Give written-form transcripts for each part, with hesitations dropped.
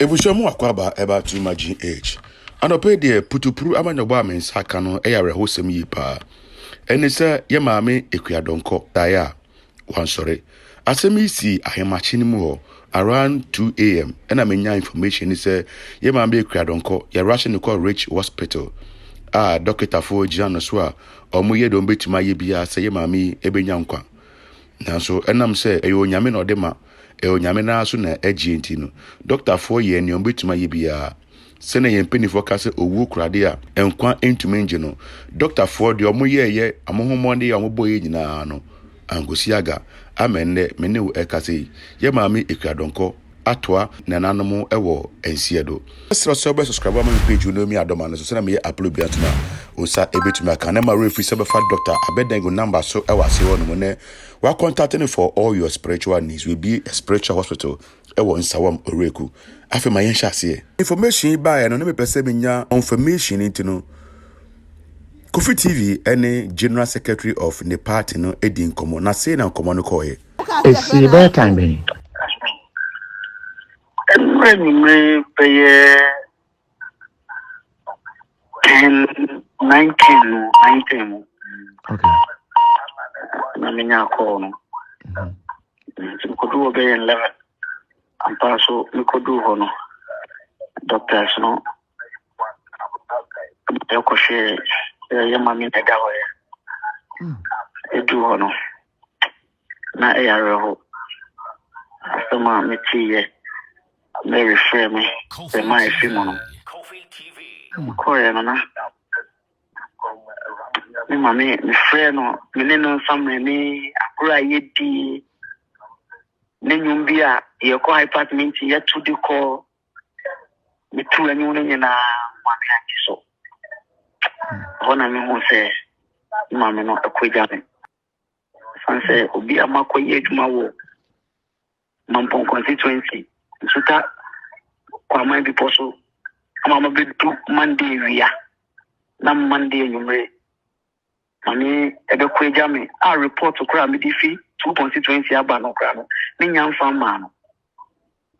Ebushamu akwaba eba to my GH. And opay de putupru amanyoba men sakano eyare hosem yi pa. Ene se ye maame ekuya Donkor daya. One sorry. Asemi si ahemachi ni mu around 2 a.m. And I menya information say ye maame ekuya Donkor ye rushing to Rich Hospital. Doctor for Jano Swa or muye don't bet my yebia say ye maame ebenya nkwa. Nanso enam se eyo nyame no dema eyo nyame na so na agent no doctor for ye ne ombetuma ye bia se na ye mpenifo ka se owu kurade a enkwa entumi nge no doctor for de omo ye amohomonde ya omobo ye nyina no angosiaga amenne mene wo ekase ye maame Akua Donkor atoa na nanomo ewo ensiedo subscribe my page you know me adoma no so na me upload bi atuma osa ebetuma kan na ma refi se befa doctor abedengo number so ewa se wono mo ne wa contacting for all your spiritual needs will be a spiritual hospital ewo nsawam oreku afi ma yen hyase information ba no me pese menya information intino Kofi TV any general secretary of the party no edin komo na say na komo no koye it's about time me pay 19. Okay. Na minya call no. So could do obey 11. And also we could do hono. Doctors no. They could share your mommy and that way. Do hono. Na ARO. After my meeting, Mary Frame, the my film. Korea no na me mama me friend no me no samre ni Akura yedi ne nyumbi a ye ko apartment ye to the call me tu anyu no nyina mama so hona me ho se mama no akwaja me san se obi amakoye adwuma wo mampon constituency suta kwa man bi poso mama be do Monday wia na Monday nyumre mami ebe kweja me a report kura me di fi 2.20 aba no kura no me nyamfa ma no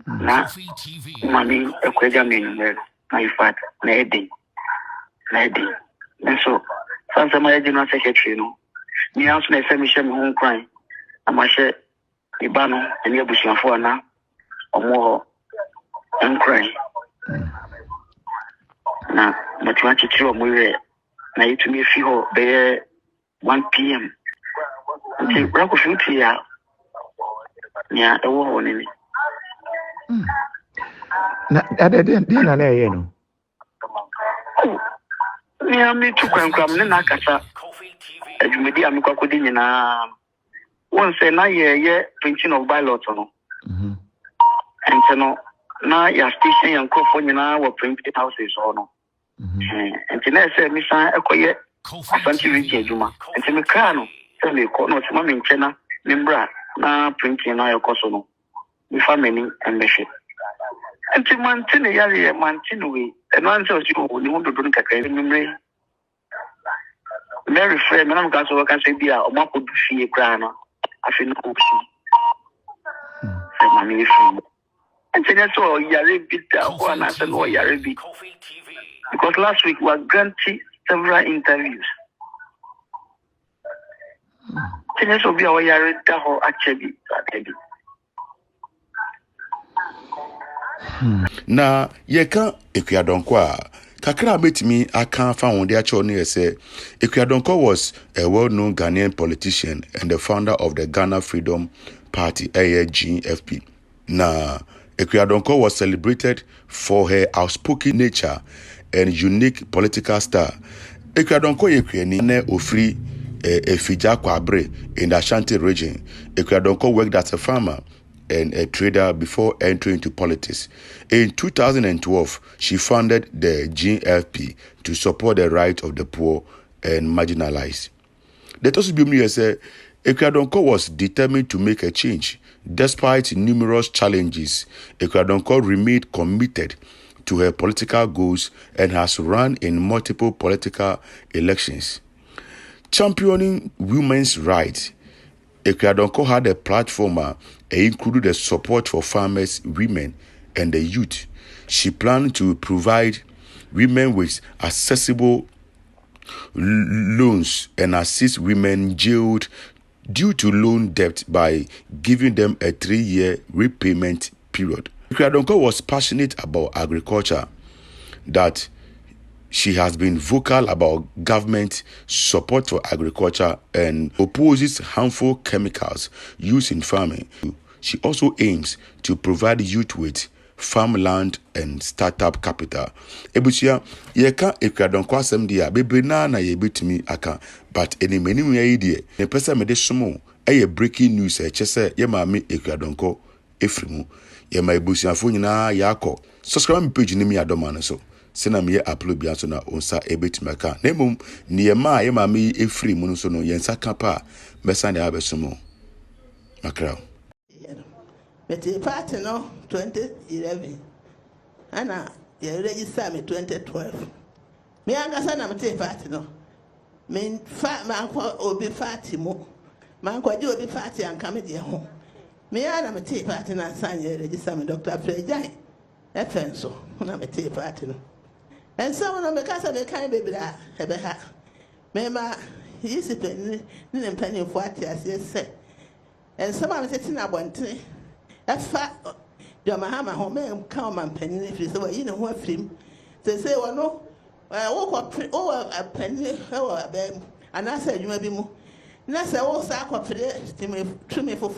na mami ekweja me nyumre na ifat na edi so sansa my general secretary no ni aso na ese me hye me ho kran na ma hye iba no eni abusuafo na omo nkran na matuachi tiro muire na yitumi fi ho be 1 p.m. Nti brako futi ya ewo ho ni na ade na na ye no ni ami tu kwankram ne na kasa adwumedi amikwakodi nyina won say na ye printing of ballot no ente no na ya station yankofo nyina wo printing houses ho no ente na say mi san ekoye asanti wiki adwuma ente me ka no say me ko no tuma me nchena membra na printing na yakoso no mi family embeshi ente mantine yare mantine we eno anse osi ni ho dodo nkaka memre Mary friend na mka so waka say bia o mapo du fie kra no afi no ko say mami fi ente so yare bita ho na say no yare bi because last week we were granted several interviews. Ente so bia o yare da ho achebi adebi na ye kan Akua Donkor kakra betimi aka fa wonde a cho ne say Akua Donkor was a well-known Ghanaian politician and the founder of the Ghana Freedom Party GFP. Na Akua Donkor was celebrated for her outspoken nature and unique political style. Akua Donkor yekwani na ofri efija kwabre in the Ashanti region. Akua Donkor worked as a farmer and a trader before entering into politics. In 2012, she founded the GFP to support the rights of the poor and marginalized. The Tosubimni said Akua Donkor was determined to make a change. Despite numerous challenges, Akua Donkor remained committed to her political goals and has run in multiple political elections. Championing women's rights, Akua Donkor had a platform included the support for farmers, women, and the youth. She planned to provide women with accessible loans and assist women jailed due to loan debt by giving them a 3-year repayment period. Donkor was passionate about agriculture, that she has been vocal about government support for agriculture and opposes harmful chemicals used in farming. She also aims to provide youth with farmland and startup capital. Ebusia, yeka Donkor asem dia bebre na yebetumi aka, but eni meni ya idie. Ne pesa me de somo eye breaking news e chese ye maame Donkor efrimu. Ye ma ebusiafo nyina yakọ. Subscribe my page ni mi adoma no so. Sena me upload bia so na onsa ebetumi aka. Na mum ne ma ye maame efrimu no so no yensa kapa mesa ne abesomo. Makrao. But the party no 2011, and you register me 2012. Me angasa na mte party no. Me fa man kwa obi party mo. Man kwa obi party an kame de ho. Me ana mte party na san you register me Dr. Frejai. Efenso na mte party no. And so no me kasa me kan baby da ebe ha. Me ma yisi pen ni mpani fo ati ase se. And some am sitting abonte. Efa Jamahama home come and penny if you say you know what film. They say well no a penny or and I said you may be more. And I said oh sack of to me for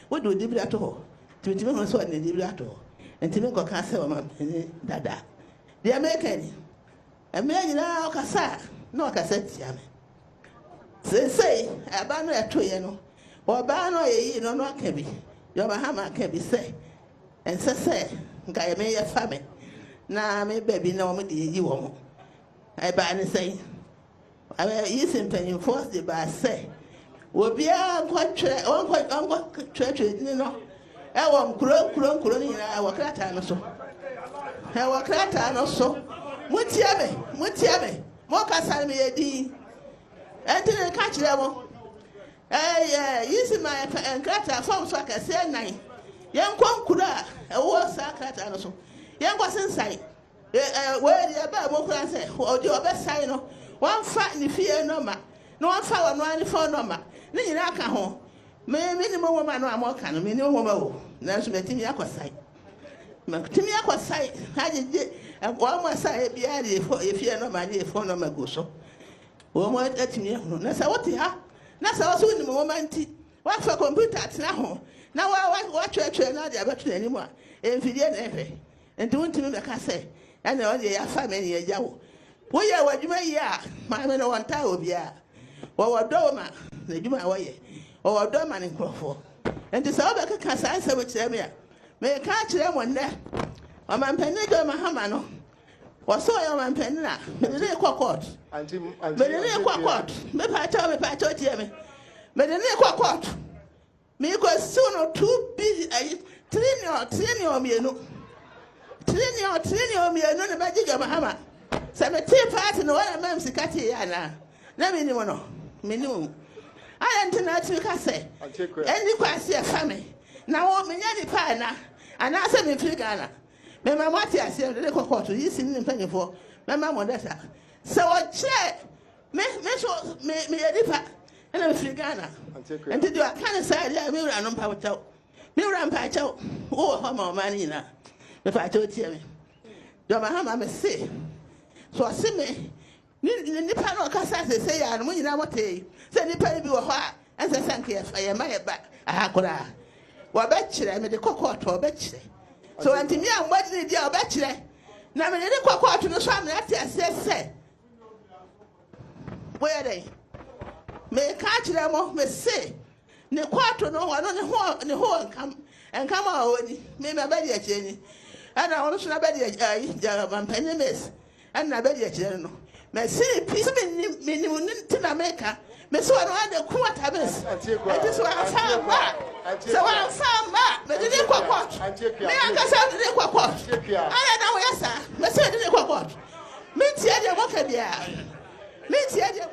what do you do at all? To me was what they did at all. And to me go cancel my penny dada. The American a man now cassa no cassette yam. They say a banner at 2 years or banner ye no no can be. Your Bahama can be say, and say, Guy may a famine. Now, may baby no me you won't. I buy and say, I will use him to enforce the by say, will be quite church, you know. I won't grow in our cratan or so. Our cratan or so. Mutiabe, Moka me a dean. And didn't catch level. Using my crata forms like a say 9. Young Quankura, a war sacrat and so. Young was inside. Where the above Mokran say, or your best sign. One fat in the fear number. No one found 94 number. Ninaka home. May minimum woman or more can, minimum woman. That's making Yakwa sight. Timmy sight. I did one more side be added if you are not my dear phone number go so. One more at me. That's what you have. That's also in the moment. What for computer now? Now I watch church and not the battery anymore. And video never. And don't to me like I say. And only a family a yaw. We are what you may ya. My man one time will be ya. Or a doma, the Juma way. Or a doman in Crawford. And the South can answer with them here. May I catch them one there? Or my penny go my hamano. Or so I am penna. But the little court. But the little court. Maybe I tell me, I told you. But the little court. Me go soon or 2 busy. Trini me no. Trini me no. The magic of Mahama. So me tea party no one am sikati yana. Na me ni mono. Me no. I am not to say. Any kwasi a family. Now me nyani pa na. And I say me free Ghana. Me mama ti ase de ko court yi sin ni mpanyefo me mama data so o che me so me edipa na me free Ghana and do I can say ya me wura no pa chaw me wura pa chaw o ho ma ma ni na me pa chaw tie me do ma ha ma me se so se me ni pa no ka say ya no nyina mote se ni pa bi wo ho a ense sanke ya ma ya ba akora wo ba kire me de kokot wo ba kire. So until me and what did you bachelor? Now, I didn't quite to the family. I said, where they may catch them off, may say, the quarter no one on the whole come and come out. May my bed at Jenny. And I also know bed at penny miss, and I bed at Jenny. May see peace minimum to America. Miss one the quarter miss. It is what I found back. So I found back. But the little quack. May I guess out the little quack. I know, yes, sir. Miss the little quack. Meet the walker there. Meet the